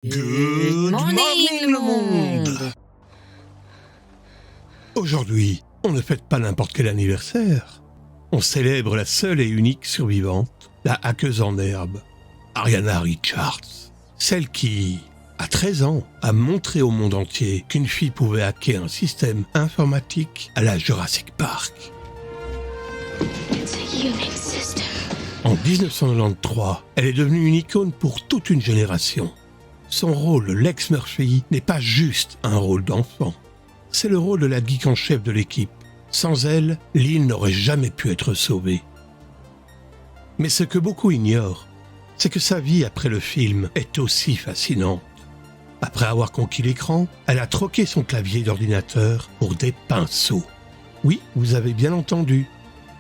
Good morning le monde. Aujourd'hui, on ne fête pas n'importe quel anniversaire. On célèbre la seule et unique survivante, la hackeuse en herbe, Ariana Richards. Celle qui, à 13 ans, a montré au monde entier qu'une fille pouvait hacker un système informatique à la Jurassic Park. En 1993, elle est devenue une icône pour toute une génération. Son rôle, Lex Murphy, n'est pas juste un rôle d'enfant. C'est le rôle de la geek en chef de l'équipe. Sans elle, l'île n'aurait jamais pu être sauvée. Mais ce que beaucoup ignorent, c'est que sa vie après le film est aussi fascinante. Après avoir conquis l'écran, elle a troqué son clavier d'ordinateur pour des pinceaux. Oui, vous avez bien entendu.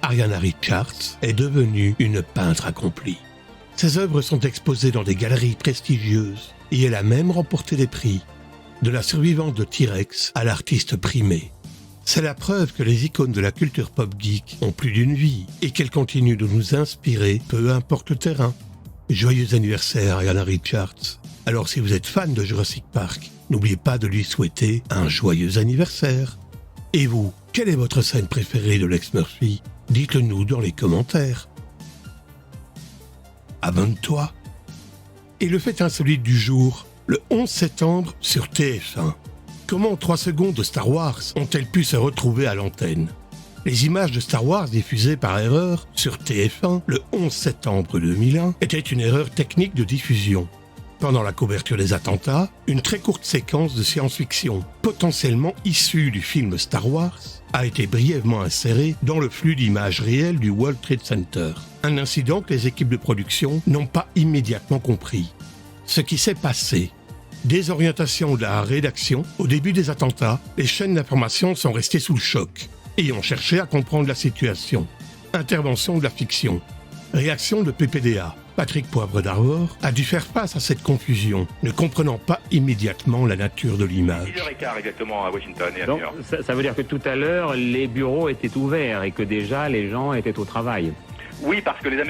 Ariana Richards est devenue une peintre accomplie. Ses œuvres sont exposées dans des galeries prestigieuses et elle a même remporté des prix, de la survivante de T-Rex à l'artiste primé. C'est la preuve que les icônes de la culture pop geek ont plus d'une vie et qu'elles continuent de nous inspirer, peu importe le terrain. Joyeux anniversaire Ariana Richards. Alors si vous êtes fan de Jurassic Park, n'oubliez pas de lui souhaiter un joyeux anniversaire. Et vous, quelle est votre scène préférée de Lex Murphy ? Dites-le nous dans les commentaires. Abonne-toi. Et le fait insolite du jour, le 11 septembre sur TF1. Comment 3 secondes de Star Wars ont-elles pu se retrouver à l'antenne ? Les images de Star Wars diffusées par erreur sur TF1 le 11 septembre 2001 étaient une erreur technique de diffusion. Pendant la couverture des attentats, une très courte séquence de science-fiction, potentiellement issue du film Star Wars, a été brièvement insérée dans le flux d'images réelles du World Trade Center. Un incident que les équipes de production n'ont pas immédiatement compris. Ce qui s'est passé. Désorientation de la rédaction. Au début des attentats, les chaînes d'information sont restées sous le choc et ont cherché à comprendre la situation. Intervention de la fiction. Réaction de PPDA. Patrick Poivre d'Arvor a dû faire face à cette confusion, ne comprenant pas immédiatement la nature de l'image. 6h15 exactement à Washington et à New York. Ça veut dire que tout à l'heure, les bureaux étaient ouverts et que déjà les gens étaient au travail. Oui, parce que les Américains